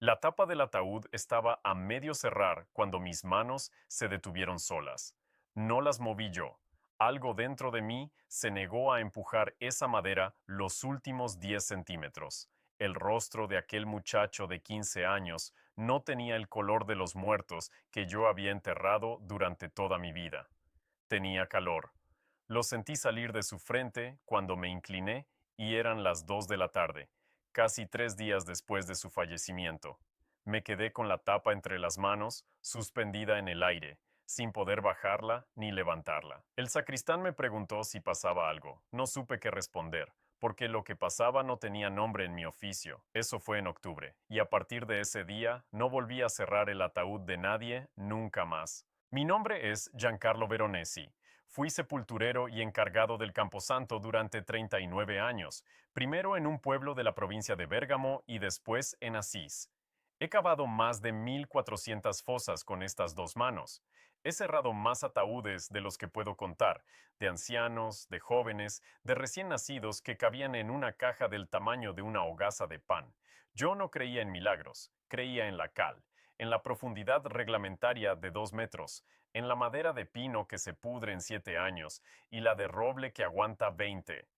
La tapa del ataúd estaba a medio cerrar cuando mis manos se detuvieron solas. No las moví yo. Algo dentro de mí se negó a empujar esa madera los últimos 10 centímetros. El rostro de aquel muchacho de 15 años no tenía el color de los muertos que yo había enterrado durante toda mi vida. Tenía calor. Lo sentí salir de su frente cuando me incliné y eran las 2 de la tarde, casi 3 días después de su fallecimiento. Me quedé con la tapa entre las manos, suspendida en el aire, sin poder bajarla ni levantarla. El sacristán me preguntó si pasaba algo. No supe qué responder, porque lo que pasaba no tenía nombre en mi oficio. Eso fue en octubre, y a partir de ese día no volví a cerrar el ataúd de nadie nunca más. Mi nombre es Giancarlo Veronesi. Fui sepulturero y encargado del Camposanto durante 39 años, primero en un pueblo de la provincia de Bérgamo y después en Asís. He cavado más de 1.400 fosas con estas dos manos. He cerrado más ataúdes de los que puedo contar, de ancianos, de jóvenes, de recién nacidos que cabían en una caja del tamaño de una hogaza de pan. Yo no creía en milagros, creía en la cal, en la profundidad reglamentaria de 2 metros, en la madera de pino que se pudre en 7 años y la de roble que aguanta 20.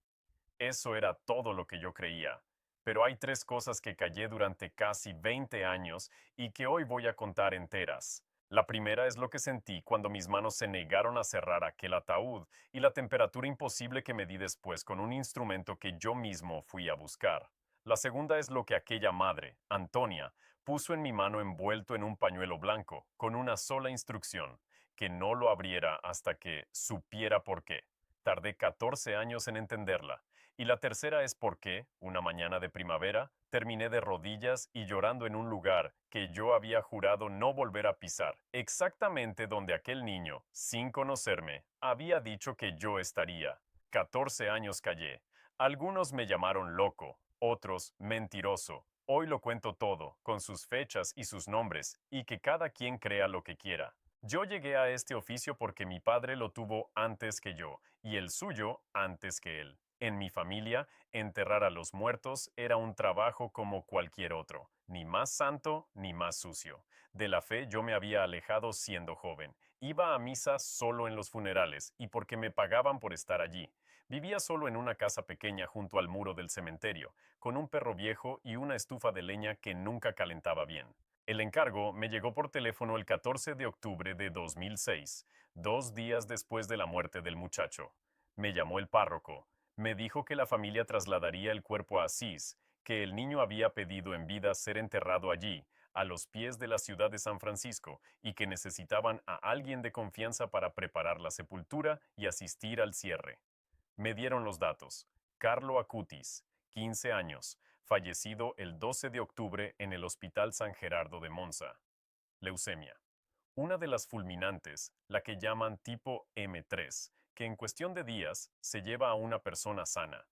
Eso era todo lo que yo creía. Pero hay tres cosas que callé durante casi 20 años y que hoy voy a contar enteras. La primera es lo que sentí cuando mis manos se negaron a cerrar aquel ataúd y la temperatura imposible que medí después con un instrumento que yo mismo fui a buscar. La segunda es lo que aquella madre, Antonia, puso en mi mano envuelto en un pañuelo blanco, con una sola instrucción, que no lo abriera hasta que supiera por qué. Tardé 14 años en entenderla. Y la tercera es por qué, una mañana de primavera, terminé de rodillas y llorando en un lugar que yo había jurado no volver a pisar, exactamente donde aquel niño, sin conocerme, había dicho que yo estaría. 14 años callé. Algunos me llamaron loco, otros mentiroso. Hoy lo cuento todo, con sus fechas y sus nombres, y que cada quien crea lo que quiera. Yo llegué a este oficio porque mi padre lo tuvo antes que yo, y el suyo antes que él. En mi familia, enterrar a los muertos era un trabajo como cualquier otro, ni más santo ni más sucio. De la fe yo me había alejado siendo joven. Iba a misa solo en los funerales y porque me pagaban por estar allí. Vivía solo en una casa pequeña junto al muro del cementerio, con un perro viejo y una estufa de leña que nunca calentaba bien. El encargo me llegó por teléfono el 14 de octubre de 2006, 2 días después de la muerte del muchacho. Me llamó el párroco. Me dijo que la familia trasladaría el cuerpo a Asís, que el niño había pedido en vida ser enterrado allí, a los pies de la ciudad de San Francisco, y que necesitaban a alguien de confianza para preparar la sepultura y asistir al cierre. Me dieron los datos. Carlo Acutis, 15 años, fallecido el 12 de octubre en el Hospital San Gerardo de Monza. Leucemia. Una de las fulminantes, la que llaman tipo M3, que en cuestión de días se lleva a una persona sana.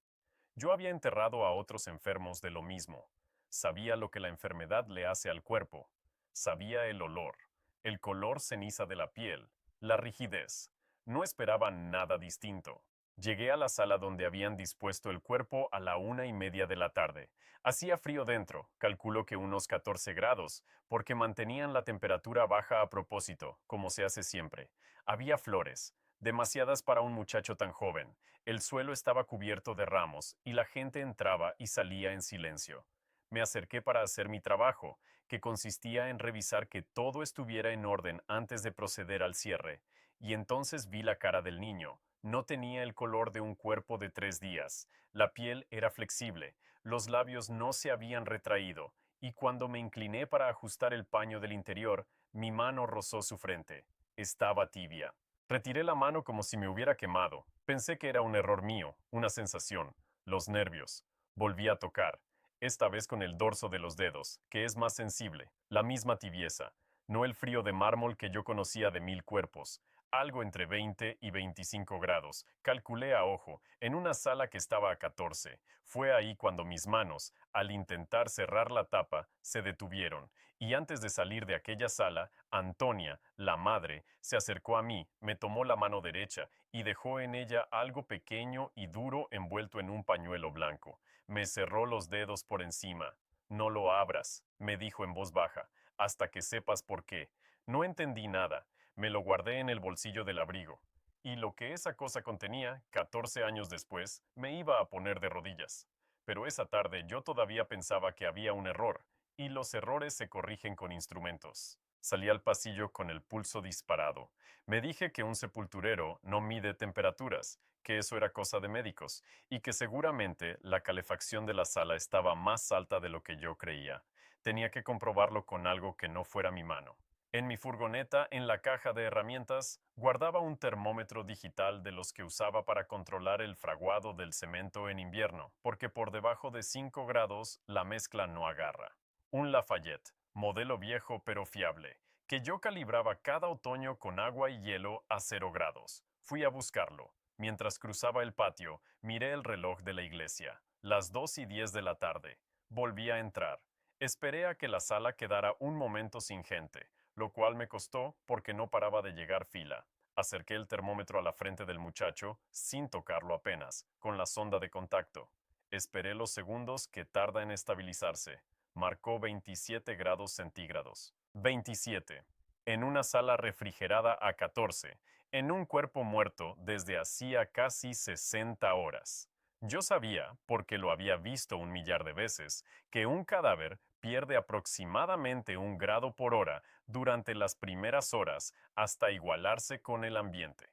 Yo había enterrado a otros enfermos de lo mismo. Sabía lo que la enfermedad le hace al cuerpo. Sabía el olor, el color ceniza de la piel, la rigidez. No esperaba nada distinto. Llegué a la sala donde habían dispuesto el cuerpo a la 1:30 de la tarde. Hacía frío dentro, calculo que unos 14 grados, porque mantenían la temperatura baja a propósito, como se hace siempre. Había flores, demasiadas para un muchacho tan joven. El suelo estaba cubierto de ramos y la gente entraba y salía en silencio. Me acerqué para hacer mi trabajo, que consistía en revisar que todo estuviera en orden antes de proceder al cierre, y entonces vi la cara del niño. No tenía el color de un cuerpo de 3 días. La piel era flexible, los labios no se habían retraído, y cuando me incliné para ajustar el paño del interior, mi mano rozó su frente. Estaba tibia. Retiré la mano como si me hubiera quemado. Pensé que era un error mío, una sensación, los nervios. Volví a tocar, esta vez con el dorso de los dedos, que es más sensible, la misma tibieza, no el frío de mármol que yo conocía de 1000 cuerpos, algo entre 20 y 25 grados. Calculé a ojo, en una sala que estaba a 14. Fue ahí cuando mis manos, al intentar cerrar la tapa, se detuvieron, y antes de salir de aquella sala, Antonia, la madre, se acercó a mí, me tomó la mano derecha y dejó en ella algo pequeño y duro envuelto en un pañuelo blanco. Me cerró los dedos por encima. No lo abras, me dijo en voz baja, hasta que sepas por qué. No entendí nada. Me lo guardé en el bolsillo del abrigo. Y lo que esa cosa contenía, 14 años después, me iba a poner de rodillas. Pero esa tarde yo todavía pensaba que había un error, y los errores se corrigen con instrumentos. Salí al pasillo con el pulso disparado. Me dije que un sepulturero no mide temperaturas, que eso era cosa de médicos, y que seguramente la calefacción de la sala estaba más alta de lo que yo creía. Tenía que comprobarlo con algo que no fuera mi mano. En mi furgoneta, en la caja de herramientas, guardaba un termómetro digital de los que usaba para controlar el fraguado del cemento en invierno, porque por debajo de 5 grados la mezcla no agarra. Un Lafayette, modelo viejo pero fiable, que yo calibraba cada otoño con agua y hielo a 0 grados. Fui a buscarlo. Mientras cruzaba el patio, miré el reloj de la iglesia. Las 2:10 de la tarde. Volví a entrar. Esperé a que la sala quedara un momento sin gente, lo cual me costó porque no paraba de llegar fila. Acerqué el termómetro a la frente del muchacho, sin tocarlo apenas, con la sonda de contacto. Esperé los segundos que tarda en estabilizarse. Marcó 27 grados centígrados. 27. En una sala refrigerada a 14, en un cuerpo muerto desde hacía casi 60 horas. Yo sabía, porque lo había visto un millar de veces, que un cadáver pierde aproximadamente 1 grado por hora durante las primeras horas hasta igualarse con el ambiente.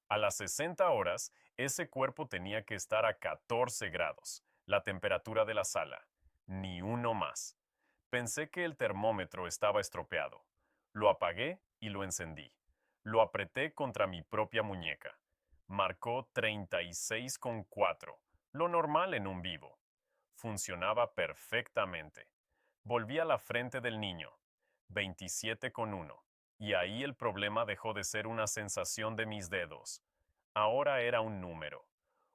A las 60 horas, ese cuerpo tenía que estar a 14 grados, la temperatura de la sala. Ni uno más. Pensé que el termómetro estaba estropeado. Lo apagué y lo encendí. Lo apreté contra mi propia muñeca. Marcó 36,4, lo normal en un vivo. Funcionaba perfectamente. Volví a la frente del niño. 27,1. Y ahí el problema dejó de ser una sensación de mis dedos. Ahora era un número.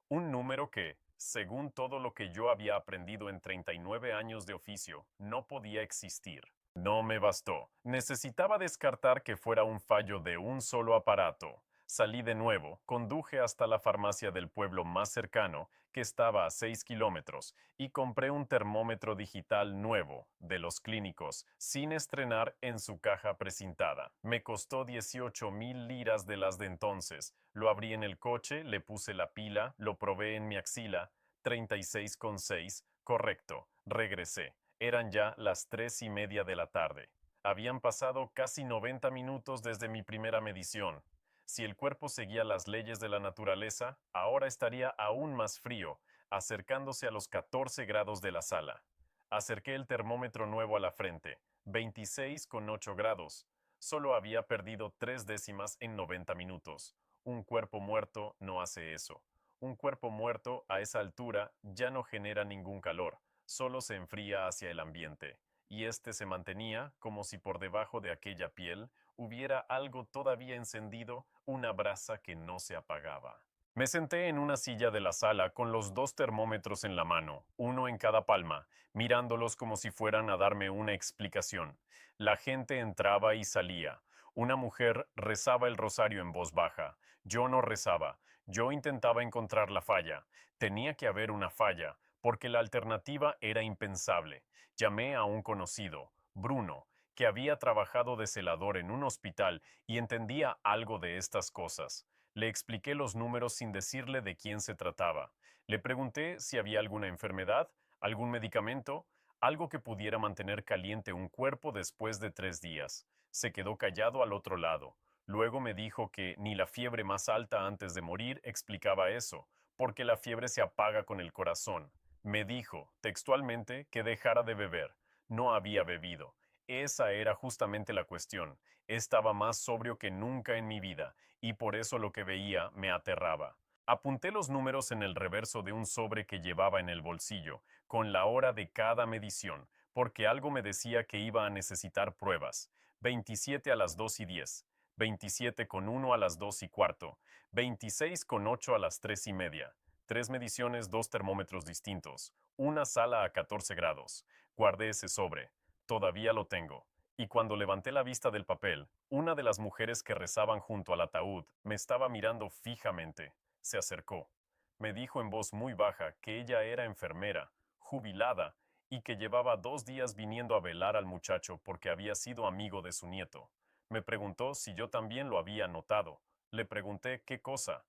Un número que, según todo lo que yo había aprendido en 39 años de oficio, no podía existir. No me bastó. Necesitaba descartar que fuera un fallo de un solo aparato. Salí de nuevo, conduje hasta la farmacia del pueblo más cercano, que estaba a 6 kilómetros, y compré un termómetro digital nuevo, de los clínicos, sin estrenar en su caja precintada. Me costó 18,000 liras de las de entonces. Lo abrí en el coche, le puse la pila, lo probé en mi axila. 36,6, correcto. Regresé. Eran ya las 3:30 de la tarde. Habían pasado casi 90 minutos desde mi primera medición. Si el cuerpo seguía las leyes de la naturaleza, ahora estaría aún más frío, acercándose a los 14 grados de la sala. Acerqué el termómetro nuevo a la frente, 26,8 grados. Solo había perdido 3 décimas en 90 minutos. Un cuerpo muerto no hace eso. Un cuerpo muerto a esa altura ya no genera ningún calor, solo se enfría hacia el ambiente, y éste se mantenía como si por debajo de aquella piel hubiera algo todavía encendido, una brasa que no se apagaba. Me senté en una silla de la sala con los dos termómetros en la mano, uno en cada palma, mirándolos como si fueran a darme una explicación. La gente entraba y salía. Una mujer rezaba el rosario en voz baja. Yo no rezaba. Yo intentaba encontrar la falla. Tenía que haber una falla, porque la alternativa era impensable. Llamé a un conocido, Bruno, que había trabajado de celador en un hospital y entendía algo de estas cosas. Le expliqué los números sin decirle de quién se trataba. Le pregunté si había alguna enfermedad, algún medicamento, algo que pudiera mantener caliente un cuerpo después de 3 días. Se quedó callado al otro lado. Luego me dijo que ni la fiebre más alta antes de morir explicaba eso, porque la fiebre se apaga con el corazón. Me dijo, textualmente, que dejara de beber. No había bebido. Esa era justamente la cuestión. Estaba más sobrio que nunca en mi vida, y por eso lo que veía me aterraba. Apunté los números en el reverso de un sobre que llevaba en el bolsillo, con la hora de cada medición, porque algo me decía que iba a necesitar pruebas. 27 a las 2:10, 27,1 a las 2:15, 26,8 a las 3:30. 3 mediciones, 2 termómetros distintos, una sala a 14 grados. Guardé ese sobre. Todavía lo tengo. Y cuando levanté la vista del papel, una de las mujeres que rezaban junto al ataúd me estaba mirando fijamente. Se acercó. Me dijo en voz muy baja que ella era enfermera, jubilada, y que llevaba 2 días viniendo a velar al muchacho porque había sido amigo de su nieto. Me preguntó si yo también lo había notado. Le pregunté qué cosa.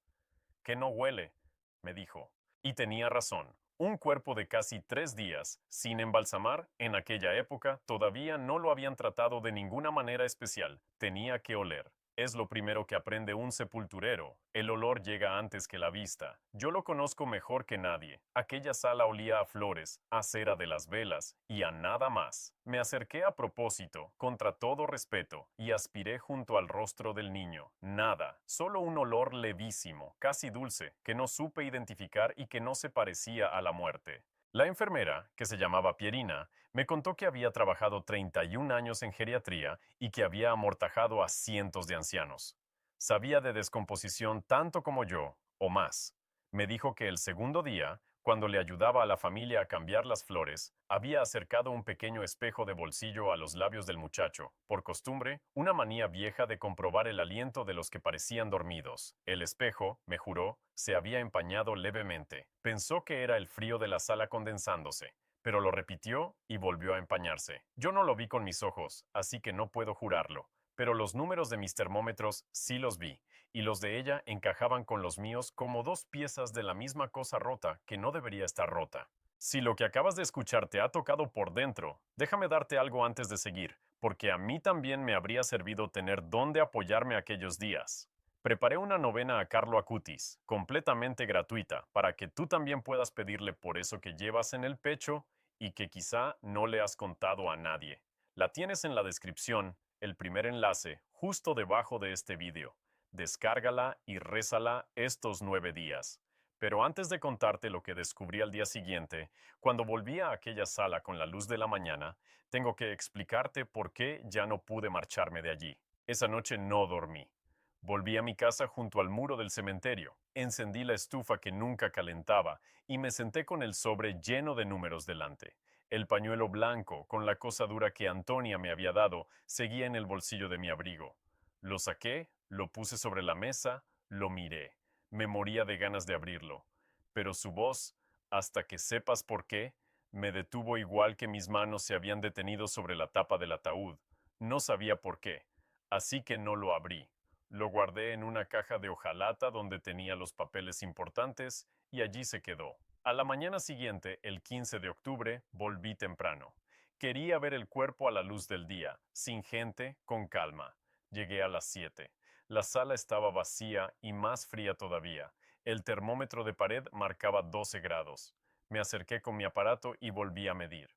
Que no huele, me dijo. Y tenía razón. Un cuerpo de casi 3 días, sin embalsamar, en aquella época, todavía no lo habían tratado de ninguna manera especial. Tenía que oler. Es lo primero que aprende un sepulturero. El olor llega antes que la vista. Yo lo conozco mejor que nadie. Aquella sala olía a flores, a cera de las velas y a nada más. Me acerqué a propósito, contra todo respeto, y aspiré junto al rostro del niño. Nada, solo un olor levísimo, casi dulce, que no supe identificar y que no se parecía a la muerte. La enfermera, que se llamaba Pierina, me contó que había trabajado 31 años en geriatría y que había amortajado a cientos de ancianos. Sabía de descomposición tanto como yo, o más. Me dijo que el segundo día, cuando le ayudaba a la familia a cambiar las flores, había acercado un pequeño espejo de bolsillo a los labios del muchacho, por costumbre, una manía vieja de comprobar el aliento de los que parecían dormidos. El espejo, me juró, se había empañado levemente. Pensó que era el frío de la sala condensándose, pero lo repitió y volvió a empañarse. Yo no lo vi con mis ojos, así que no puedo jurarlo, pero los números de mis termómetros sí los vi, y los de ella encajaban con los míos como dos piezas de la misma cosa rota que no debería estar rota. Si lo que acabas de escuchar te ha tocado por dentro, déjame darte algo antes de seguir, porque a mí también me habría servido tener dónde apoyarme aquellos días. Preparé una novena a Carlo Acutis, completamente gratuita, para que tú también puedas pedirle por eso que llevas en el pecho y que quizá no le has contado a nadie. La tienes en la descripción, el primer enlace, justo debajo de este vídeo. Descárgala y rézala estos 9 días. Pero antes de contarte lo que descubrí al día siguiente, cuando volví a aquella sala con la luz de la mañana, tengo que explicarte por qué ya no pude marcharme de allí. Esa noche no dormí. Volví a mi casa junto al muro del cementerio, encendí la estufa que nunca calentaba y me senté con el sobre lleno de números delante. El pañuelo blanco, con la cosa dura que Antonia me había dado, seguía en el bolsillo de mi abrigo. Lo saqué, lo puse sobre la mesa, lo miré. Me moría de ganas de abrirlo. Pero su voz, hasta que sepas por qué, me detuvo igual que mis manos se habían detenido sobre la tapa del ataúd. No sabía por qué, así que no lo abrí. Lo guardé en una caja de hojalata donde tenía los papeles importantes y allí se quedó. A la mañana siguiente, el 15 de octubre, volví temprano. Quería ver el cuerpo a la luz del día, sin gente, con calma. Llegué a las 7. La sala estaba vacía y más fría todavía. El termómetro de pared marcaba 12 grados. Me acerqué con mi aparato y volví a medir.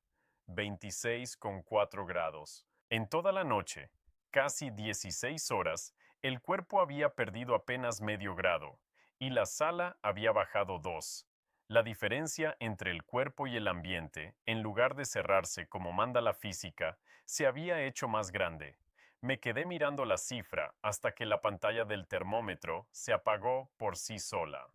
26,4 grados. En toda la noche, casi 16 horas, el cuerpo había perdido apenas medio grado y la sala había bajado 2. La diferencia entre el cuerpo y el ambiente, en lugar de cerrarse como manda la física, se había hecho más grande. Me quedé mirando la cifra hasta que la pantalla del termómetro se apagó por sí sola.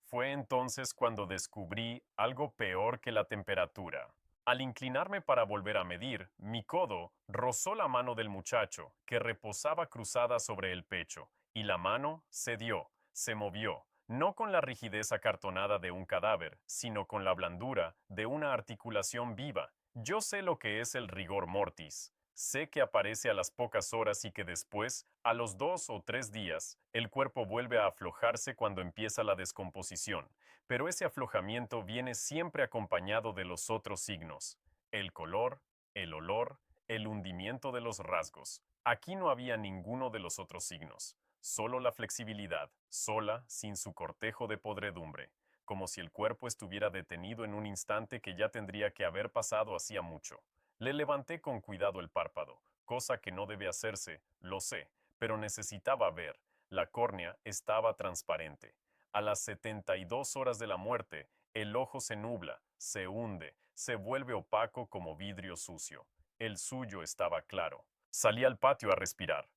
Fue entonces cuando descubrí algo peor que la temperatura. Al inclinarme para volver a medir, mi codo rozó la mano del muchacho, que reposaba cruzada sobre el pecho, y la mano cedió, se movió, no con la rigidez acartonada de un cadáver, sino con la blandura de una articulación viva. Yo sé lo que es el rigor mortis. Sé que aparece a las pocas horas y que después, a los 2 o 3 días, el cuerpo vuelve a aflojarse cuando empieza la descomposición, pero ese aflojamiento viene siempre acompañado de los otros signos: el color, el olor, el hundimiento de los rasgos. Aquí no había ninguno de los otros signos, solo la flexibilidad, sola, sin su cortejo de podredumbre, como si el cuerpo estuviera detenido en un instante que ya tendría que haber pasado hacía mucho. Le levanté con cuidado el párpado, cosa que no debe hacerse, lo sé, pero necesitaba ver. La córnea estaba transparente. A las 72 horas de la muerte, el ojo se nubla, se hunde, se vuelve opaco como vidrio sucio. El suyo estaba claro. Salí al patio a respirar.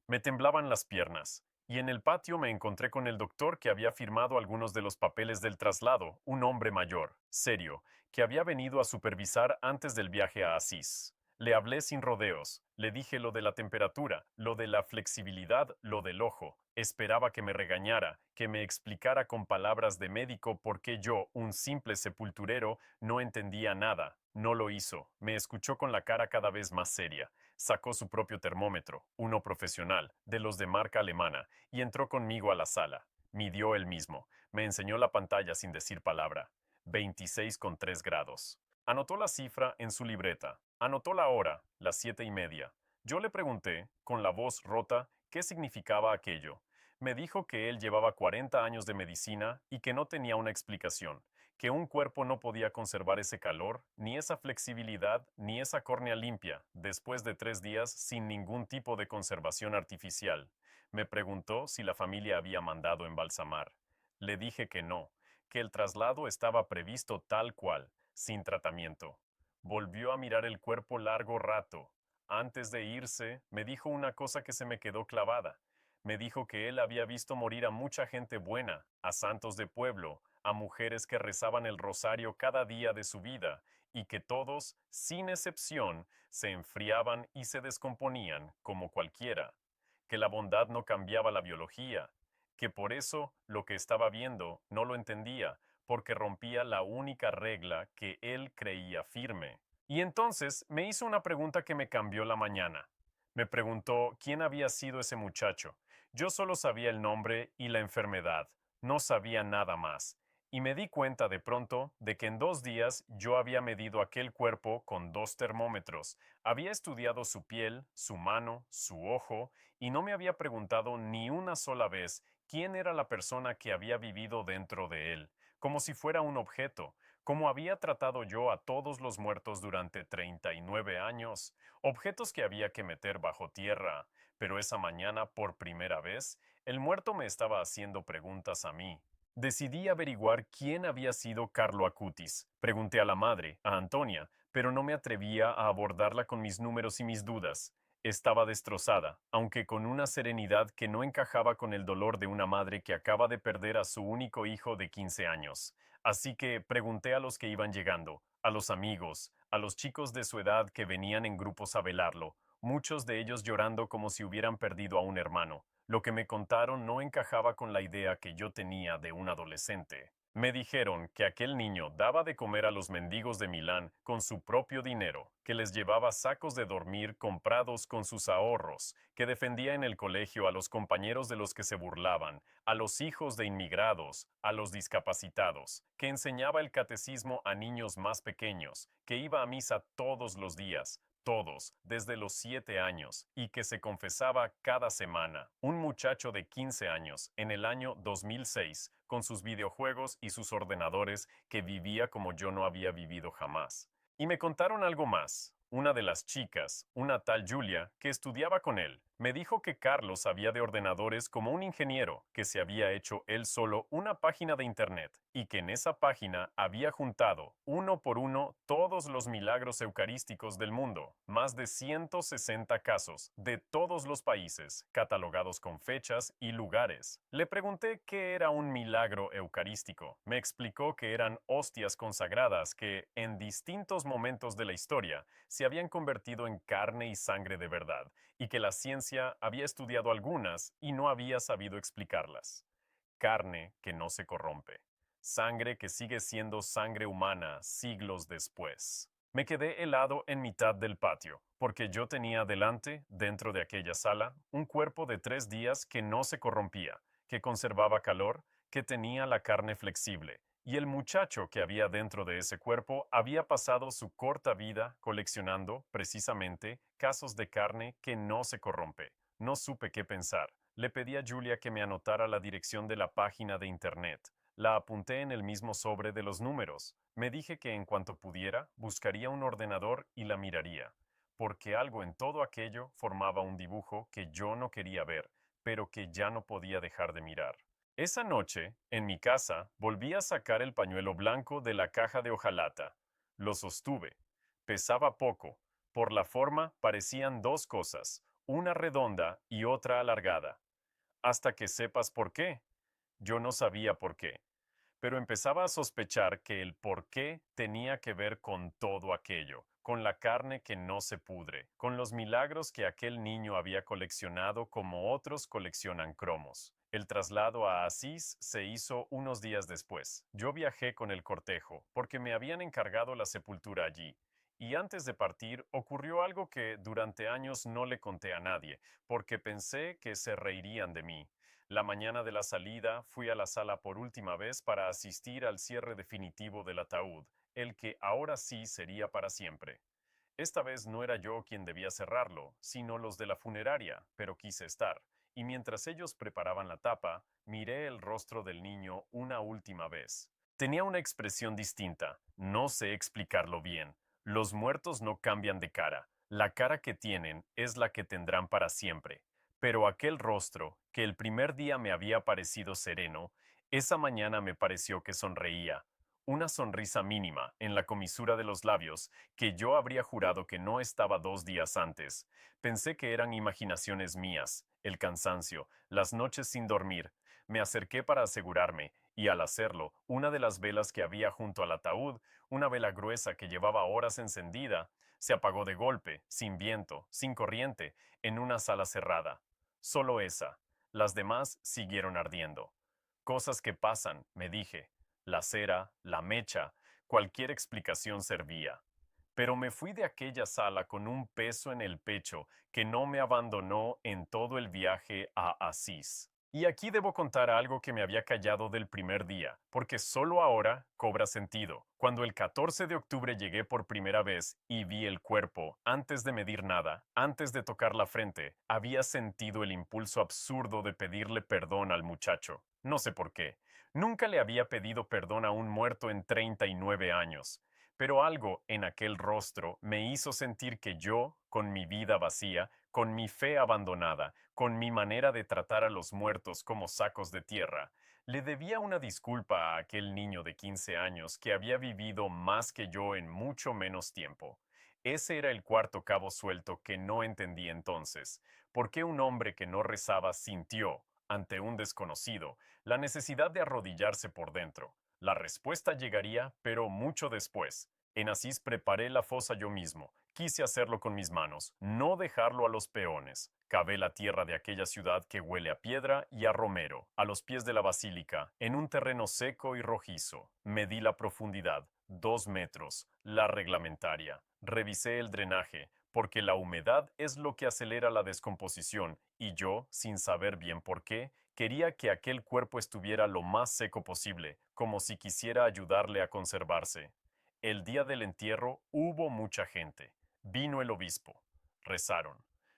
Me temblaban las piernas, y en el patio me encontré con el doctor que había firmado algunos de los papeles del traslado, un hombre mayor, serio, que había venido a supervisar antes del viaje a Asís. Le hablé sin rodeos, le dije lo de la temperatura, lo de la flexibilidad, lo del ojo. Esperaba que me regañara, que me explicara con palabras de médico por qué yo, un simple sepulturero, no entendía nada. No lo hizo. Me escuchó con la cara cada vez más seria. Sacó su propio termómetro, uno profesional, de los de marca alemana, y entró conmigo a la sala. Midió él mismo. Me enseñó la pantalla sin decir palabra. 26,3 grados. Anotó la cifra en su libreta. Anotó la hora, las 7:30. Yo le pregunté, con la voz rota, qué significaba aquello. Me dijo que él llevaba 40 años de medicina y que no tenía una explicación, que un cuerpo no podía conservar ese calor, ni esa flexibilidad, ni esa córnea limpia, después de 3 días sin ningún tipo de conservación artificial. Me preguntó si la familia había mandado embalsamar. Le dije que no, que el traslado estaba previsto tal cual, sin tratamiento. Volvió a mirar el cuerpo largo rato. Antes de irse, me dijo una cosa que se me quedó clavada. Me dijo que él había visto morir a mucha gente buena, a santos de pueblo, a mujeres que rezaban el rosario cada día de su vida, y que todos, sin excepción, se enfriaban y se descomponían como cualquiera, que la bondad no cambiaba la biología, que por eso lo que estaba viendo no lo entendía, porque rompía la única regla que él creía firme. Y entonces me hizo una pregunta que me cambió la mañana. Me preguntó quién había sido ese muchacho. Yo solo sabía el nombre y la enfermedad, no sabía nada más. Y me di cuenta de pronto de que en 2 días yo había medido aquel cuerpo con 2 termómetros, había estudiado su piel, su mano, su ojo, y no me había preguntado ni una sola vez quién era la persona que había vivido dentro de él, como si fuera un objeto, como había tratado yo a todos los muertos durante 39 años, objetos que había que meter bajo tierra. Pero esa mañana, por primera vez, el muerto me estaba haciendo preguntas a mí. Decidí averiguar quién había sido Carlo Acutis. Pregunté a la madre, a Antonia, pero no me atrevía a abordarla con mis números y mis dudas. Estaba destrozada, aunque con una serenidad que no encajaba con el dolor de una madre que acaba de perder a su único hijo de 15 años. Así que pregunté a los que iban llegando, a los amigos, a los chicos de su edad que venían en grupos a velarlo, muchos de ellos llorando como si hubieran perdido a un hermano. Lo que me contaron no encajaba con la idea que yo tenía de un adolescente. Me dijeron que aquel niño daba de comer a los mendigos de Milán con su propio dinero, que les llevaba sacos de dormir comprados con sus ahorros, que defendía en el colegio a los compañeros de los que se burlaban, a los hijos de inmigrados, a los discapacitados, que enseñaba el catecismo a niños más pequeños, que iba a misa todos los días, todos, desde los 7 años, y que se confesaba cada semana. Un muchacho de 15 años, en el año 2006, con sus videojuegos y sus ordenadores, que vivía como yo no había vivido jamás. Y me contaron algo más. Una de las chicas, una tal Julia, que estudiaba con él, me dijo que Carlos sabía de ordenadores como un ingeniero, que se había hecho él solo una página de internet y que en esa página había juntado, uno por uno, todos los milagros eucarísticos del mundo, más de 160 casos, de todos los países, catalogados con fechas y lugares. Le pregunté qué era un milagro eucarístico. Me explicó que eran hostias consagradas que, en distintos momentos de la historia, se habían convertido en carne y sangre de verdad, y que la ciencia había estudiado algunas y no había sabido explicarlas. Carne que no se corrompe. Sangre que sigue siendo sangre humana siglos después. Me quedé helado en mitad del patio, porque yo tenía delante, dentro de aquella sala, un cuerpo de 3 días que no se corrompía, que conservaba calor, que tenía la carne flexible, y el muchacho que había dentro de ese cuerpo había pasado su corta vida coleccionando, precisamente, casos de carne que no se corrompe. No supe qué pensar. Le pedí a Julia que me anotara la dirección de la página de internet. La apunté en el mismo sobre de los números. Me dije que en cuanto pudiera, buscaría un ordenador y la miraría, porque algo en todo aquello formaba un dibujo que yo no quería ver, pero que ya no podía dejar de mirar. Esa noche, en mi casa, volví a sacar el pañuelo blanco de la caja de hojalata. Lo sostuve. Pesaba poco. Por la forma parecían dos cosas, una redonda y otra alargada. Hasta que sepas por qué. Yo no sabía por qué. pero empezaba a sospechar que el por qué tenía que ver con todo aquello, con la carne que no se pudre, con los milagros que aquel niño había coleccionado como otros coleccionan cromos. El traslado a Asís se hizo unos días después. Yo viajé con el cortejo, porque me habían encargado la sepultura allí. Y antes de partir ocurrió algo que durante años no le conté a nadie, porque pensé que se reirían de mí. La mañana de la salida fui a la sala por última vez para asistir al cierre definitivo del ataúd, el que ahora sí sería para siempre. Esta vez no era yo quien debía cerrarlo, sino los de la funeraria, pero quise estar, y mientras ellos preparaban la tapa, miré el rostro del niño una última vez. Tenía una expresión distinta, no sé explicarlo bien. Los muertos no cambian de cara, la cara que tienen es la que tendrán para siempre. Pero aquel rostro, que el primer día me había parecido sereno, esa mañana me pareció que sonreía. Una sonrisa mínima en la comisura de los labios que yo habría jurado que no estaba 2 días antes. Pensé que eran imaginaciones mías, el cansancio, las noches sin dormir. Me acerqué para asegurarme, y al hacerlo, una de las velas que había junto al ataúd, una vela gruesa que llevaba horas encendida, se apagó de golpe, sin viento, sin corriente, en una sala cerrada. Solo esa. Las demás siguieron ardiendo. Cosas que pasan, me dije. La cera, la mecha, cualquier explicación servía. Pero me fui de aquella sala con un peso en el pecho que no me abandonó en todo el viaje a Asís. Y aquí debo contar algo que me había callado del primer día, porque solo ahora cobra sentido. Cuando el 14 de octubre llegué por primera vez y vi el cuerpo, antes de medir nada, antes de tocar la frente, había sentido el impulso absurdo de pedirle perdón al muchacho. No sé por qué. Nunca le había pedido perdón a un muerto en 39 años. Pero algo en aquel rostro me hizo sentir que yo, con mi vida vacía, con mi fe abandonada, con mi manera de tratar a los muertos como sacos de tierra, le debía una disculpa a aquel niño de 15 años que había vivido más que yo en mucho menos tiempo. Ese era el cuarto cabo suelto que no entendí entonces. ¿Por qué un hombre que no rezaba sintió, ante un desconocido, la necesidad de arrodillarse por dentro? La respuesta llegaría, pero mucho después. En Asís preparé la fosa yo mismo. Quise hacerlo con mis manos, no dejarlo a los peones. Cavé la tierra de aquella ciudad que huele a piedra y a romero, a los pies de la basílica, en un terreno seco y rojizo. Medí la profundidad, 2 metros, la reglamentaria. Revisé el drenaje, porque la humedad es lo que acelera la descomposición, y yo, sin saber bien por qué, quería que aquel cuerpo estuviera lo más seco posible, como si quisiera ayudarle a conservarse. El día del entierro hubo mucha gente. Vino el obispo. Rezaron.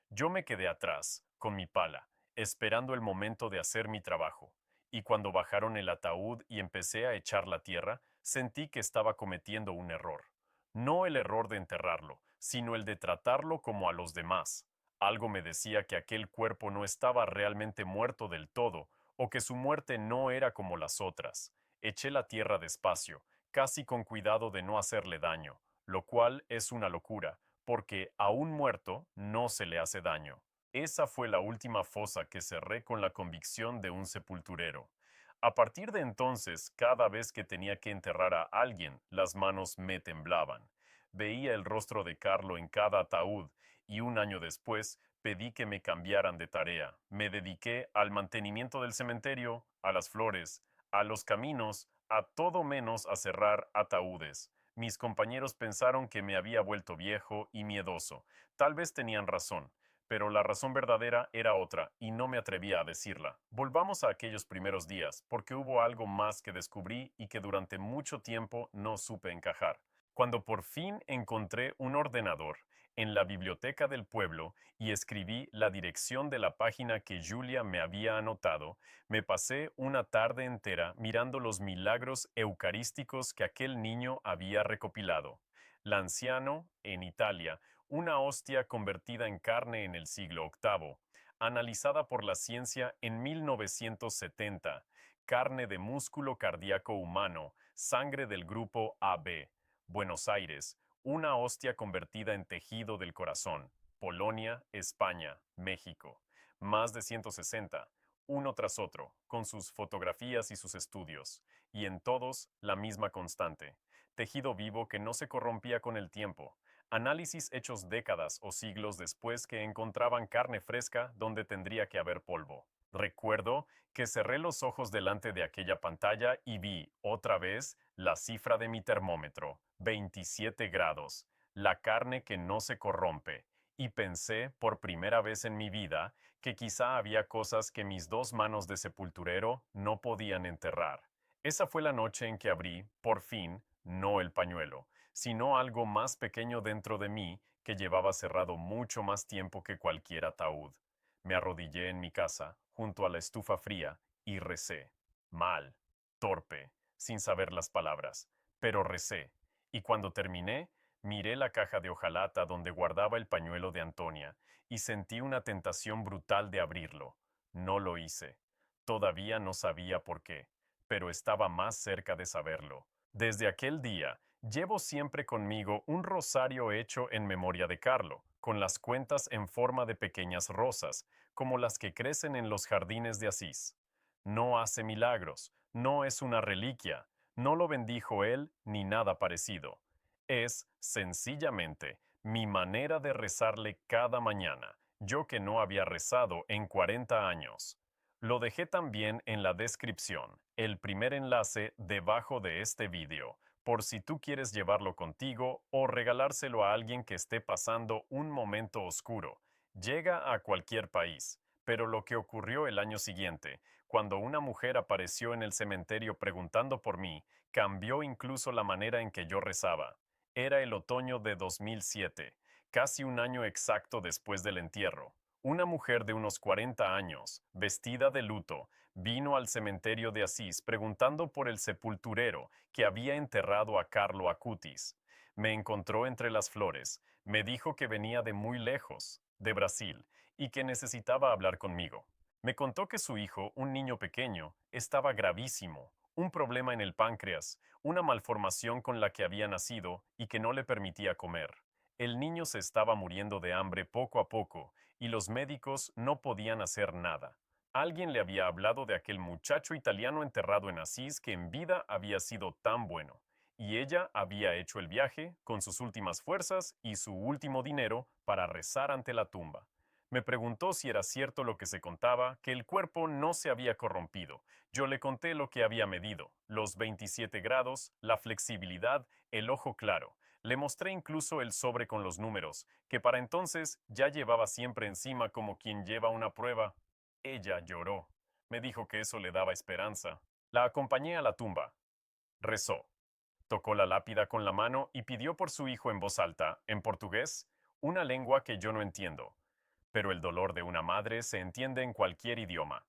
Yo me quedé atrás, con mi pala, esperando el momento de hacer mi trabajo. Y cuando bajaron el ataúd y empecé a echar la tierra, sentí que estaba cometiendo un error. No el error de enterrarlo, sino el de tratarlo como a los demás. Algo me decía que aquel cuerpo no estaba realmente muerto del todo, o que su muerte no era como las otras. Eché la tierra despacio, casi con cuidado de no hacerle daño, lo cual es una locura, porque a un muerto no se le hace daño. Esa fue la última fosa que cerré con la convicción de un sepulturero. A partir de entonces, cada vez que tenía que enterrar a alguien, las manos me temblaban. Veía el rostro de Carlo en cada ataúd, y un año después pedí que me cambiaran de tarea. Me dediqué al mantenimiento del cementerio, a las flores, a los caminos, a todo menos a cerrar ataúdes. Mis compañeros pensaron que me había vuelto viejo y miedoso. Tal vez tenían razón, pero la razón verdadera era otra, y no me atrevía a decirla. Volvamos a aquellos primeros días, porque hubo algo más que descubrí y que durante mucho tiempo no supe encajar. Cuando por fin encontré un ordenador en la biblioteca del pueblo y escribí la dirección de la página que Julia me había anotado, me pasé una tarde entera mirando los milagros eucarísticos que aquel niño había recopilado. L'anciano, en Italia, una hostia convertida en carne en el siglo VIII, analizada por la ciencia en 1970, carne de músculo cardíaco humano, sangre del grupo AB, Buenos Aires, una hostia convertida en tejido del corazón, Polonia, España, México, más de 160, uno tras otro, con sus fotografías y sus estudios. y en todos la misma constante. Tejido vivo que no se corrompía con el tiempo. Análisis hechos décadas o siglos después que encontraban carne fresca donde tendría que haber polvo. Recuerdo que cerré los ojos delante de aquella pantalla y vi, otra vez, la cifra de mi termómetro, 27 grados, la carne que no se corrompe, y pensé, por primera vez en mi vida, que quizá había cosas que mis dos manos de sepulturero no podían enterrar. Esa fue la noche en que abrí, por fin, no el pañuelo, sino algo más pequeño dentro de mí que llevaba cerrado mucho más tiempo que cualquier ataúd. Me arrodillé en mi casa, junto a la estufa fría, y recé. Mal, torpe, sin saber las palabras, pero recé. Y cuando terminé, miré la caja de hojalata donde guardaba el pañuelo de Antonia, y sentí una tentación brutal de abrirlo. No lo hice. Todavía no sabía por qué, pero estaba más cerca de saberlo. Desde aquel día, llevo siempre conmigo un rosario hecho en memoria de Carlo, con las cuentas en forma de pequeñas rosas, como las que crecen en los jardines de Asís. No hace milagros, no es una reliquia, no lo bendijo él ni nada parecido. Es, sencillamente, mi manera de rezarle cada mañana, yo que no había rezado en 40 años. Lo dejé también en la descripción, el primer enlace debajo de este vídeo, por si tú quieres llevarlo contigo o regalárselo a alguien que esté pasando un momento oscuro. Llega a cualquier país, pero lo que ocurrió el año siguiente, cuando una mujer apareció en el cementerio preguntando por mí, cambió incluso la manera en que yo rezaba. Era el otoño de 2007, casi un año exacto después del entierro. Una mujer de unos 40 años, vestida de luto, vino al cementerio de Asís preguntando por el sepulturero que había enterrado a Carlo Acutis. Me encontró entre las flores, me dijo que venía de muy lejos, de Brasil, y que necesitaba hablar conmigo. Me contó que su hijo, un niño pequeño, estaba gravísimo, un problema en el páncreas, una malformación con la que había nacido y que no le permitía comer. El niño se estaba muriendo de hambre poco a poco y los médicos no podían hacer nada. Alguien le había hablado de aquel muchacho italiano enterrado en Asís que en vida había sido tan bueno, y ella había hecho el viaje con sus últimas fuerzas y su último dinero para rezar ante la tumba. Me preguntó si era cierto lo que se contaba, que el cuerpo no se había corrompido. Yo le conté lo que había medido, los 27 grados, la flexibilidad, el ojo claro. Le mostré incluso el sobre con los números, que para entonces ya llevaba siempre encima como quien lleva una prueba. Ella lloró. Me dijo que eso le daba esperanza. La acompañé a la tumba. Rezó. Tocó la lápida con la mano y pidió por su hijo en voz alta, en portugués, una lengua que yo no entiendo. Pero el dolor de una madre se entiende en cualquier idioma.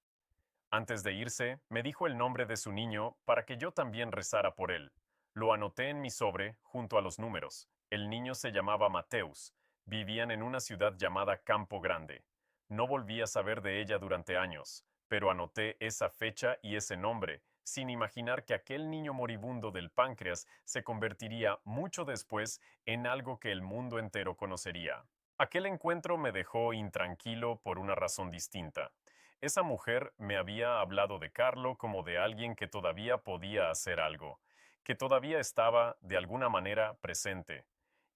Antes de irse, me dijo el nombre de su niño para que yo también rezara por él. Lo anoté en mi sobre, junto a los números. El niño se llamaba Mateus. Vivían en una ciudad llamada Campo Grande. No volví a saber de ella durante años, pero anoté esa fecha y ese nombre, sin imaginar que aquel niño moribundo del páncreas se convertiría mucho después en algo que el mundo entero conocería. Aquel encuentro me dejó intranquilo por una razón distinta. Esa mujer me había hablado de Carlo como de alguien que todavía podía hacer algo, que todavía estaba, de alguna manera, presente.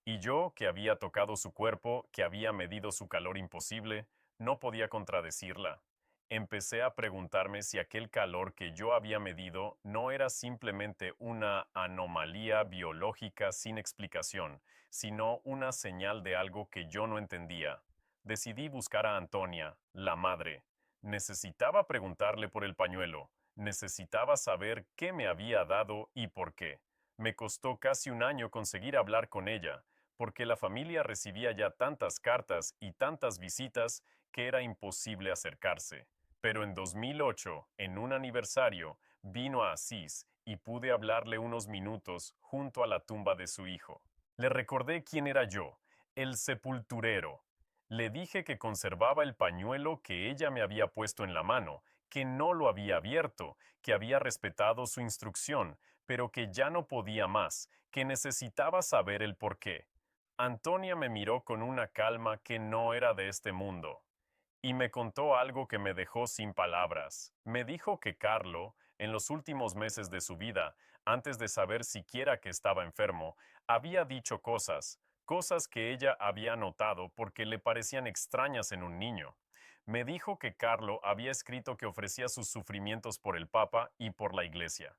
Y yo, que había tocado su cuerpo, que había medido su calor imposible, no podía contradecirla. Empecé a preguntarme si aquel calor que yo había medido no era simplemente una anomalía biológica sin explicación, sino una señal de algo que yo no entendía. Decidí buscar a Antonia, la madre. Necesitaba preguntarle por el pañuelo. Necesitaba saber qué me había dado y por qué. Me costó casi un año conseguir hablar con ella, porque la familia recibía ya tantas cartas y tantas visitas que era imposible acercarse. Pero en 2008, en un aniversario, vino a Asís y pude hablarle unos minutos junto a la tumba de su hijo. Le recordé quién era yo, el sepulturero. Le dije que conservaba el pañuelo que ella me había puesto en la mano, que no lo había abierto, que había respetado su instrucción, pero que ya no podía más, que necesitaba saber el porqué. Antonia me miró con una calma que no era de este mundo, y me contó algo que me dejó sin palabras. Me dijo que Carlo, En los últimos meses de su vida, antes de saber siquiera que estaba enfermo, había dicho cosas que ella había notado porque le parecían extrañas en un niño. Me dijo que Carlo había escrito que ofrecía sus sufrimientos por el Papa y por la Iglesia,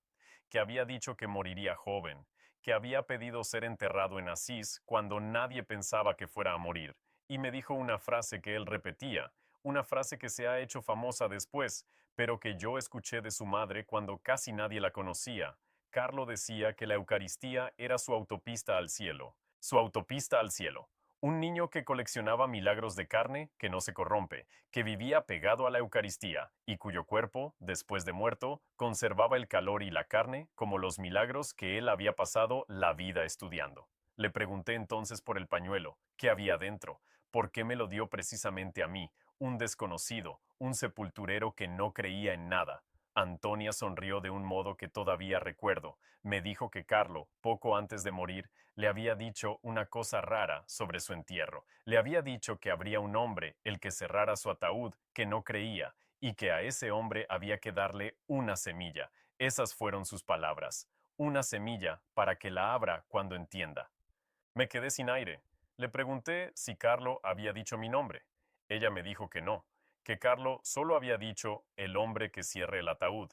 que había dicho que moriría joven, que había pedido ser enterrado en Asís cuando nadie pensaba que fuera a morir, y me dijo una frase que él repetía, una frase que se ha hecho famosa después, pero que yo escuché de su madre cuando casi nadie la conocía. Carlo decía que la Eucaristía era su autopista al cielo, su autopista al cielo. Un niño que coleccionaba milagros de carne que no se corrompe, que vivía pegado a la Eucaristía y cuyo cuerpo, después de muerto, conservaba el calor y la carne como los milagros que él había pasado la vida estudiando. Le pregunté entonces por el pañuelo, ¿qué había dentro? ¿Por qué me lo dio precisamente a mí, un desconocido, un sepulturero que no creía en nada? Antonia sonrió de un modo que todavía recuerdo. Me dijo que Carlo, poco antes de morir, le había dicho una cosa rara sobre su entierro. Le había dicho que habría un hombre, el que cerrara su ataúd, que no creía, y que a ese hombre había que darle una semilla. Esas fueron sus palabras. Una semilla para que la abra cuando entienda. Me quedé sin aire. Le pregunté si Carlo había dicho mi nombre. Ella me dijo que no, que Carlo solo había dicho el hombre que cierre el ataúd,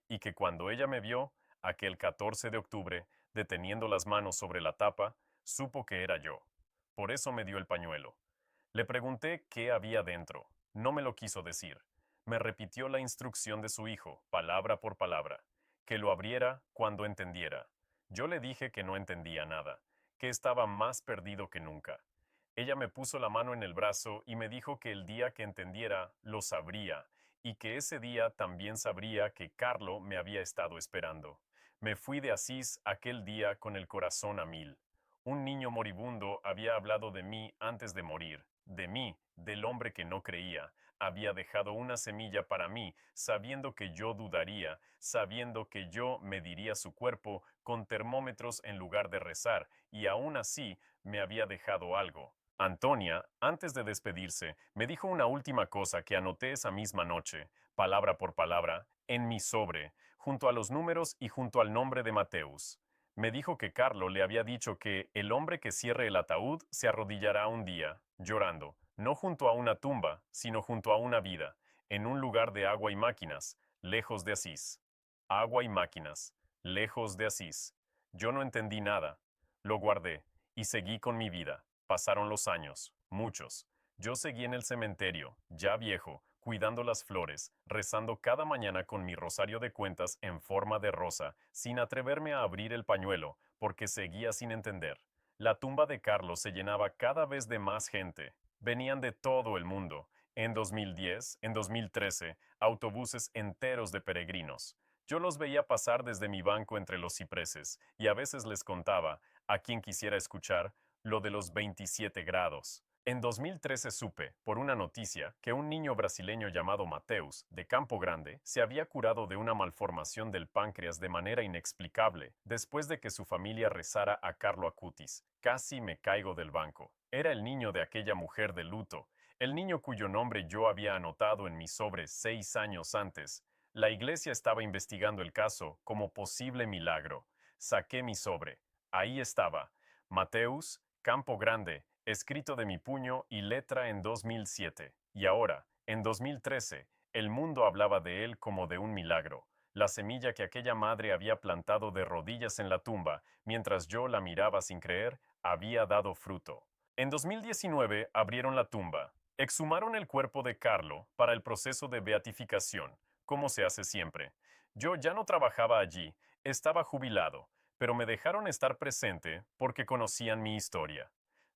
y que cuando ella me vio, aquel 14 de octubre, deteniendo las manos sobre la tapa, supo que era yo. Por eso me dio el pañuelo. Le pregunté qué había dentro. No me lo quiso decir. Me repitió la instrucción de su hijo, palabra por palabra, que lo abriera cuando entendiera. Yo le dije que no entendía nada, que estaba más perdido que nunca. Ella me puso la mano en el brazo y me dijo que el día que entendiera, lo sabría, y que ese día también sabría que Carlo me había estado esperando. Me fui de Asís aquel día con el corazón a mil. Un niño moribundo había hablado de mí antes de morir, de mí, del hombre que no creía. Había dejado una semilla para mí, sabiendo que yo dudaría, sabiendo que yo mediría su cuerpo con termómetros en lugar de rezar, y aún así me había dejado algo. Antonia, antes de despedirse, me dijo una última cosa que anoté esa misma noche, palabra por palabra, en mi sobre, junto a los números y junto al nombre de Mateus. Me dijo que Carlo le había dicho que el hombre que cierre el ataúd se arrodillará un día, llorando, no junto a una tumba, sino junto a una vida, en un lugar de agua y máquinas, lejos de Asís. Agua y máquinas, lejos de Asís. Yo no entendí nada. Lo guardé y seguí con mi vida. Pasaron los años, muchos. Yo seguí en el cementerio, ya viejo, cuidando las flores, rezando cada mañana con mi rosario de cuentas en forma de rosa, sin atreverme a abrir el pañuelo, porque seguía sin entender. La tumba de Carlos se llenaba cada vez de más gente. Venían de todo el mundo. En 2010, en 2013, autobuses enteros de peregrinos. Yo los veía pasar desde mi banco entre los cipreses, y a veces les contaba, a quien quisiera escuchar, lo de los 27 grados. En 2013 supe, por una noticia, que un niño brasileño llamado Mateus, de Campo Grande, se había curado de una malformación del páncreas de manera inexplicable, después de que su familia rezara a Carlo Acutis. Casi me caigo del banco. Era el niño de aquella mujer de luto, el niño cuyo nombre yo había anotado en mi sobre 6 años antes. La iglesia estaba investigando el caso como posible milagro. Saqué mi sobre. Ahí estaba. Mateus, Campo Grande, escrito de mi puño y letra en 2007. Y ahora, en 2013, el mundo hablaba de él como de un milagro. La semilla que aquella madre había plantado de rodillas en la tumba, mientras yo la miraba sin creer, había dado fruto. En 2019 abrieron la tumba. Exhumaron el cuerpo de Carlo para el proceso de beatificación, como se hace siempre. Yo ya no trabajaba allí, estaba jubilado, pero me dejaron estar presente porque conocían mi historia.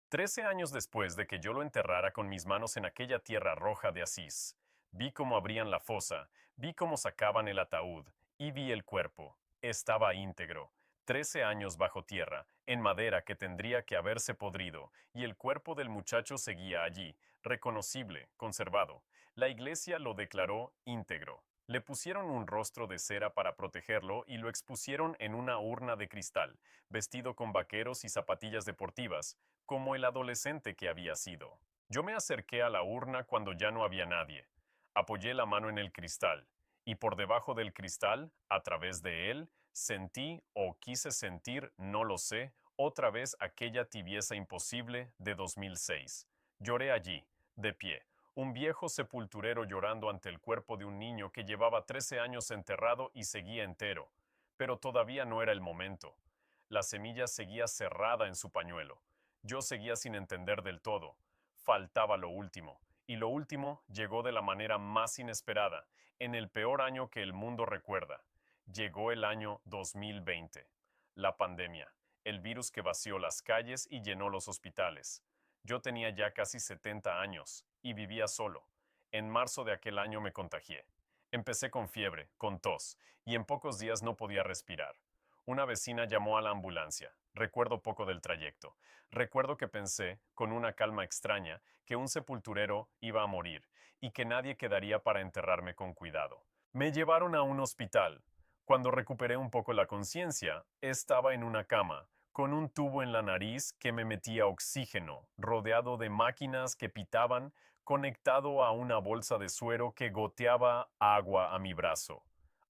13 años después de que yo lo enterrara con mis manos en aquella tierra roja de Asís, vi cómo abrían la fosa, vi cómo sacaban el ataúd y vi el cuerpo. Estaba íntegro. 13 años bajo tierra, en madera que tendría que haberse podrido, y el cuerpo del muchacho seguía allí, reconocible, conservado. La iglesia lo declaró íntegro. Le pusieron un rostro de cera para protegerlo y lo expusieron en una urna de cristal, vestido con vaqueros y zapatillas deportivas, como el adolescente que había sido. Yo me acerqué a la urna cuando ya no había nadie. Apoyé la mano en el cristal, y por debajo del cristal, a través de él, sentí o quise sentir, no lo sé, otra vez aquella tibieza imposible de 2006. Lloré allí, de pie, un viejo sepulturero llorando ante el cuerpo de un niño que llevaba 13 años enterrado y seguía entero. Pero todavía no era el momento. La semilla seguía cerrada en su pañuelo. Yo seguía sin entender del todo. Faltaba lo último. Y lo último llegó de la manera más inesperada, en el peor año que el mundo recuerda. Llegó el año 2020. La pandemia, el virus que vació las calles y llenó los hospitales. Yo tenía ya casi 70 años y vivía solo. En marzo de aquel año me contagié. Empecé con fiebre, con tos, y en pocos días no podía respirar. Una vecina llamó a la ambulancia. Recuerdo poco del trayecto. Recuerdo que pensé, con una calma extraña, que un sepulturero iba a morir y que nadie quedaría para enterrarme con cuidado. Me llevaron a un hospital. Cuando recuperé un poco la conciencia, estaba en una cama, con un tubo en la nariz que me metía oxígeno, rodeado de máquinas que pitaban, conectado a una bolsa de suero que goteaba agua a mi brazo.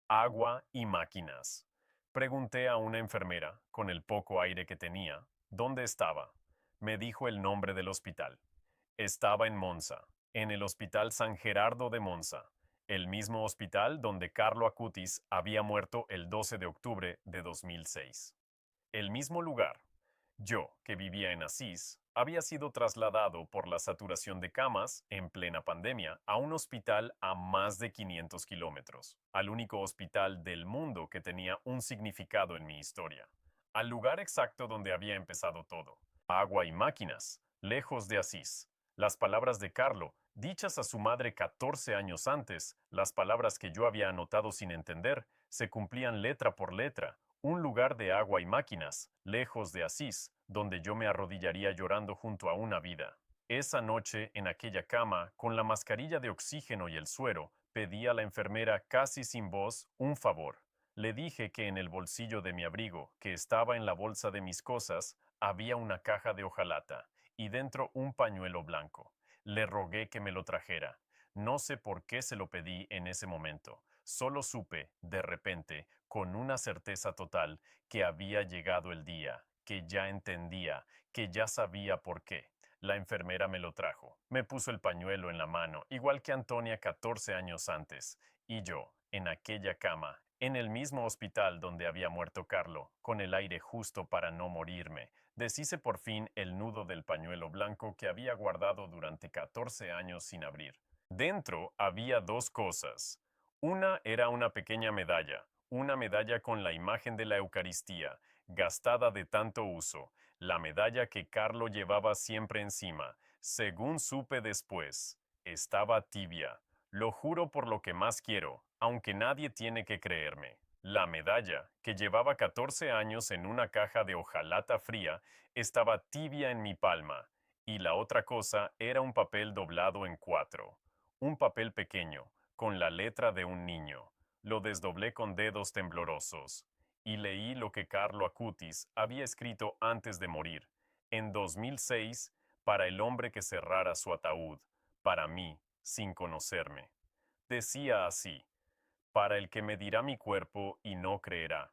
Agua y máquinas. Pregunté a una enfermera, con el poco aire que tenía, dónde estaba. Me dijo el nombre del hospital. Estaba en Monza, en el Hospital San Gerardo de Monza, el mismo hospital donde Carlo Acutis había muerto el 12 de octubre de 2006. El mismo lugar. Yo, que vivía en Asís, había sido trasladado por la saturación de camas, en plena pandemia, a un hospital a más de 500 kilómetros, al único hospital del mundo que tenía un significado en mi historia, al lugar exacto donde había empezado todo. Agua y máquinas, lejos de Asís. Las palabras de Carlo, dichas a su madre 14 años antes, las palabras que yo había anotado sin entender, se cumplían letra por letra. Un lugar de agua y máquinas, lejos de Asís, donde yo me arrodillaría llorando junto a una vida. Esa noche, en aquella cama, con la mascarilla de oxígeno y el suero, pedí a la enfermera casi sin voz un favor. Le dije que en el bolsillo de mi abrigo, que estaba en la bolsa de mis cosas, había una caja de hojalata y dentro un pañuelo blanco. Le rogué que me lo trajera. No sé por qué se lo pedí en ese momento. Solo supe, de repente, con una certeza total, que había llegado el día, que ya entendía, que ya sabía por qué. La enfermera me lo trajo, me puso el pañuelo en la mano, igual que Antonia 14 años antes, y yo, en aquella cama, en el mismo hospital donde había muerto Carlo, con el aire justo para no morirme, deshice por fin el nudo del pañuelo blanco que había guardado durante 14 años sin abrir. Dentro había dos cosas. Una era una pequeña medalla, una medalla con la imagen de la Eucaristía, gastada de tanto uso, la medalla que Carlo llevaba siempre encima. Según supe después, estaba tibia. Lo juro por lo que más quiero, aunque nadie tiene que creerme. La medalla, que llevaba 14 años en una caja de hojalata fría, estaba tibia en mi palma, y la otra cosa era un papel doblado en cuatro. Un papel pequeño, con la letra de un niño. Lo desdoblé con dedos temblorosos y leí lo que Carlo Acutis había escrito antes de morir, en 2006, para el hombre que cerrara su ataúd, para mí, sin conocerme. Decía así: para el que medirá mi cuerpo y no creerá.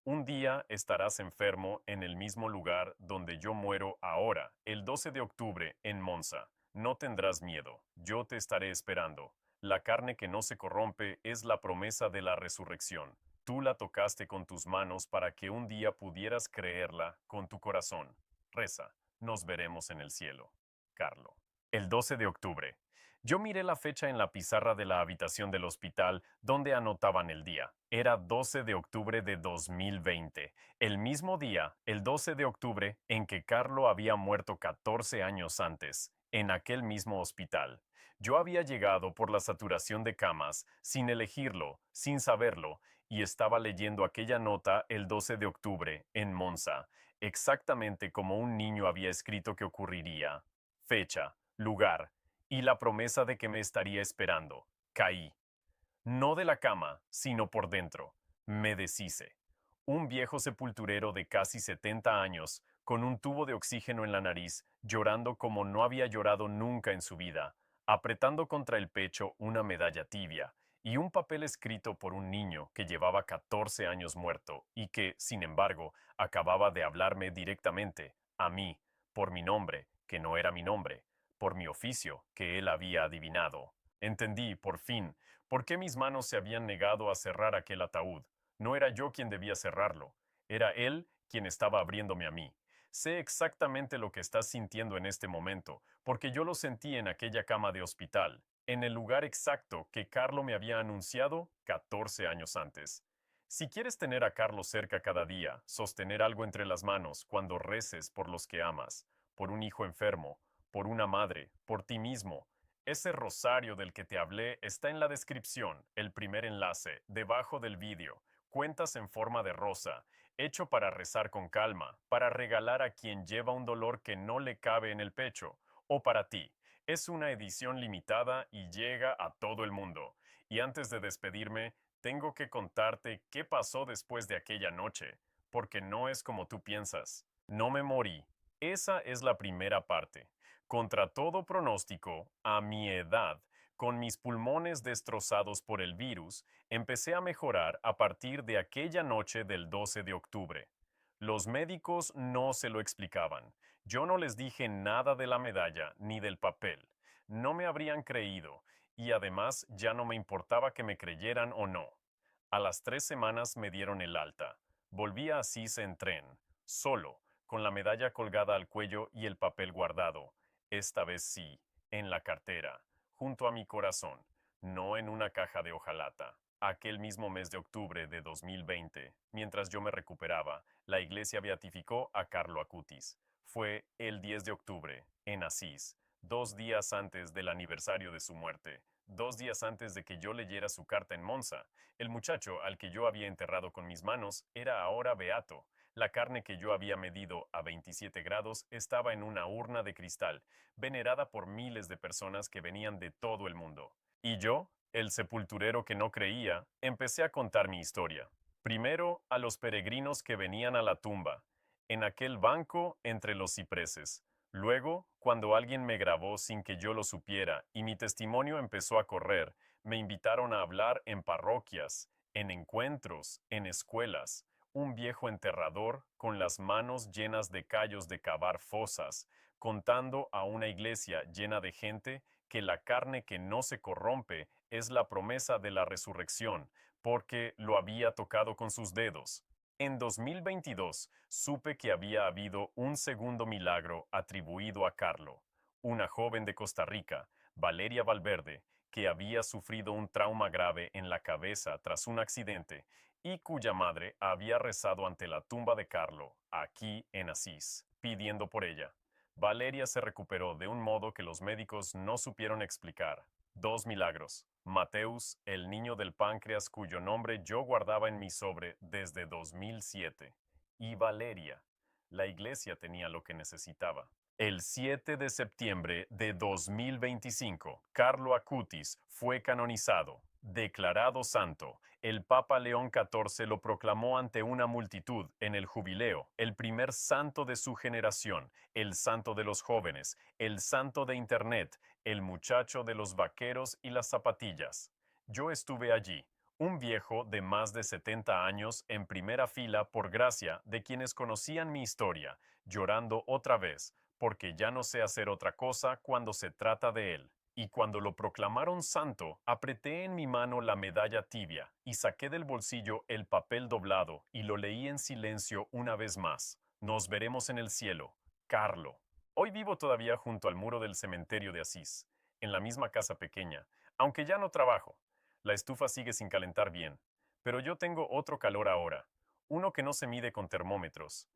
Un día estarás enfermo en el mismo lugar donde yo muero ahora, el 12 de octubre, en Monza. No tendrás miedo, yo te estaré esperando. La carne que no se corrompe es la promesa de la resurrección. Tú la tocaste con tus manos para que un día pudieras creerla con tu corazón. Reza, nos veremos en el cielo. Carlo. El 12 de octubre. Yo miré la fecha en la pizarra de la habitación del hospital donde anotaban el día. Era 12 de octubre de 2020, el mismo día, el 12 de octubre, en que Carlo había muerto 14 años antes, en aquel mismo hospital. Yo había llegado por la saturación de camas, sin elegirlo, sin saberlo, y estaba leyendo aquella nota el 12 de octubre, en Monza, exactamente como un niño había escrito que ocurriría. Fecha, lugar, y la promesa de que me estaría esperando. Caí. No de la cama, sino por dentro. Me deshice. Un viejo sepulturero de casi 70 años, con un tubo de oxígeno en la nariz, llorando como no había llorado nunca en su vida, apretando contra el pecho una medalla tibia, y un papel escrito por un niño que llevaba 14 años muerto y que, sin embargo, acababa de hablarme directamente, a mí, por mi nombre, que no era mi nombre, por mi oficio, que él había adivinado. Entendí, por fin, por qué mis manos se habían negado a cerrar aquel ataúd. No era yo quien debía cerrarlo, era él quien estaba abriéndome a mí. Sé exactamente lo que estás sintiendo en este momento, porque yo lo sentí en aquella cama de hospital, en el lugar exacto que Carlo me había anunciado 14 años antes. Si quieres tener a Carlos cerca cada día, sostener algo entre las manos cuando reces por los que amas, por un hijo enfermo, por una madre, por ti mismo, ese rosario del que te hablé está en la descripción, el primer enlace, debajo del vídeo. Cuentas en forma de rosa, hecho para rezar con calma, para regalar a quien lleva un dolor que no le cabe en el pecho, o para ti. Es una edición limitada y llega a todo el mundo. Y antes de despedirme, tengo que contarte qué pasó después de aquella noche, porque no es como tú piensas. No me morí. Esa es la primera parte. Contra todo pronóstico, a mi edad, con mis pulmones destrozados por el virus, empecé a mejorar a partir de aquella noche del 12 de octubre. Los médicos no se lo explicaban. Yo no les dije nada de la medalla ni del papel. No me habrían creído, y además ya no me importaba que me creyeran o no. A las 3 semanas me dieron el alta. Volví a Asís en tren, solo, con la medalla colgada al cuello y el papel guardado. Esta vez sí, en la cartera, junto a mi corazón, no en una caja de hojalata. Aquel mismo mes de octubre de 2020, mientras yo me recuperaba, la iglesia beatificó a Carlo Acutis. Fue el 10 de octubre, en Asís, 2 días antes del aniversario de su muerte, 2 días antes de que yo leyera su carta en Monza. El muchacho al que yo había enterrado con mis manos era ahora beato. La carne que yo había medido a 27 grados estaba en una urna de cristal, venerada por miles de personas que venían de todo el mundo. Y yo, el sepulturero que no creía, empecé a contar mi historia. Primero a los peregrinos que venían a la tumba, en aquel banco entre los cipreses. Luego, cuando alguien me grabó sin que yo lo supiera y mi testimonio empezó a correr, me invitaron a hablar en parroquias, en encuentros, en escuelas. Un viejo enterrador con las manos llenas de callos de cavar fosas, contando a una iglesia llena de gente que la carne que no se corrompe es la promesa de la resurrección, porque lo había tocado con sus dedos. En 2022 supe que había habido un segundo milagro atribuido a Carlo, una joven de Costa Rica, Valeria Valverde, que había sufrido un trauma grave en la cabeza tras un accidente y cuya madre había rezado ante la tumba de Carlo, aquí en Asís, pidiendo por ella. Valeria se recuperó de un modo que los médicos no supieron explicar. Dos milagros. Mateus, el niño del páncreas cuyo nombre yo guardaba en mi sobre desde 2007. Y Valeria. La iglesia tenía lo que necesitaba. El 7 de septiembre de 2025, Carlo Acutis fue canonizado, declarado santo. El Papa León XIV lo proclamó ante una multitud en el jubileo, el primer santo de su generación, el santo de los jóvenes, el santo de Internet, el muchacho de los vaqueros y las zapatillas. Yo estuve allí, un viejo de más de 70 años en primera fila por gracia de quienes conocían mi historia, llorando otra vez, porque ya no sé hacer otra cosa cuando se trata de él. Y cuando lo proclamaron santo, apreté en mi mano la medalla tibia y saqué del bolsillo el papel doblado y lo leí en silencio una vez más. Nos veremos en el cielo. Carlo. Hoy vivo todavía junto al muro del cementerio de Asís, en la misma casa pequeña, aunque ya no trabajo. La estufa sigue sin calentar bien, pero yo tengo otro calor ahora, uno que no se mide con termómetros.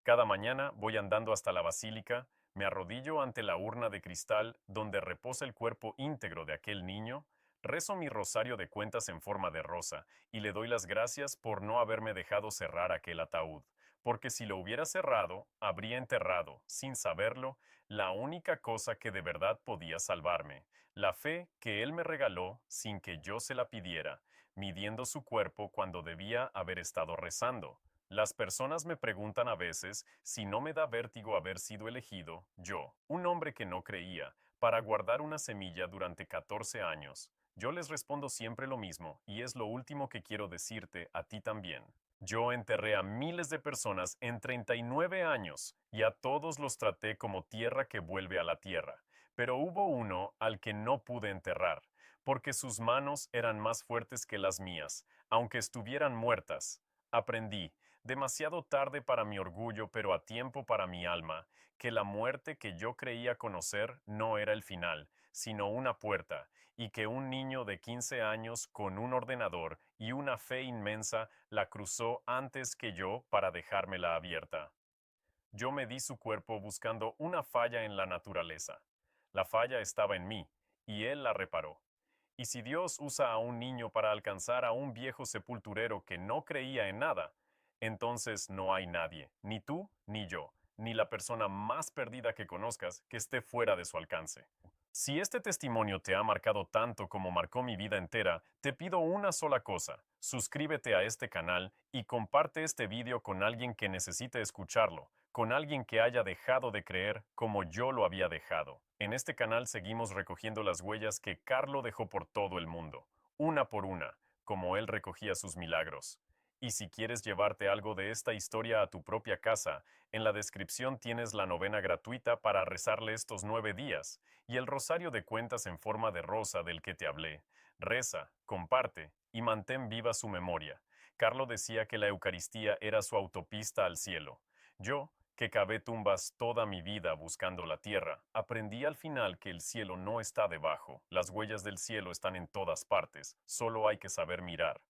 Cada mañana voy andando hasta la basílica, me arrodillo ante la urna de cristal donde reposa el cuerpo íntegro de aquel niño, rezo mi rosario de cuentas en forma de rosa y le doy las gracias por no haberme dejado cerrar aquel ataúd, porque si lo hubiera cerrado, habría enterrado, sin saberlo, la única cosa que de verdad podía salvarme, la fe que él me regaló sin que yo se la pidiera, midiendo su cuerpo cuando debía haber estado rezando. Las personas me preguntan a veces si no me da vértigo haber sido elegido, yo, un hombre que no creía, para guardar una semilla durante 14 años. Yo les respondo siempre lo mismo, y es lo último que quiero decirte a ti también. Yo enterré a miles de personas en 39 años, y a todos los traté como tierra que vuelve a la tierra. Pero hubo uno al que no pude enterrar, porque sus manos eran más fuertes que las mías, aunque estuvieran muertas. Aprendí, demasiado tarde para mi orgullo, pero a tiempo para mi alma, que la muerte que yo creía conocer no era el final, sino una puerta, y que un niño de 15 años con un ordenador y una fe inmensa la cruzó antes que yo para dejármela abierta. Yo medí su cuerpo buscando una falla en la naturaleza. La falla estaba en mí, y él la reparó. Y si Dios usa a un niño para alcanzar a un viejo sepulturero que no creía en nada, entonces no hay nadie, ni tú ni yo, ni la persona más perdida que conozcas, que esté fuera de su alcance. Si este testimonio te ha marcado tanto como marcó mi vida entera, te pido una sola cosa: suscríbete a este canal y comparte este video con alguien que necesite escucharlo, con alguien que haya dejado de creer como yo lo había dejado. En este canal seguimos recogiendo las huellas que Carlo dejó por todo el mundo, una por una, como él recogía sus milagros. Y si quieres llevarte algo de esta historia a tu propia casa, en la descripción tienes la novena gratuita para rezarle estos 9 días, y el rosario de cuentas en forma de rosa del que te hablé. Reza, comparte y mantén viva su memoria. Carlo decía que la Eucaristía era su autopista al cielo. Yo, que cavé tumbas toda mi vida buscando la tierra, aprendí al final que el cielo no está debajo, las huellas del cielo están en todas partes, solo hay que saber mirar.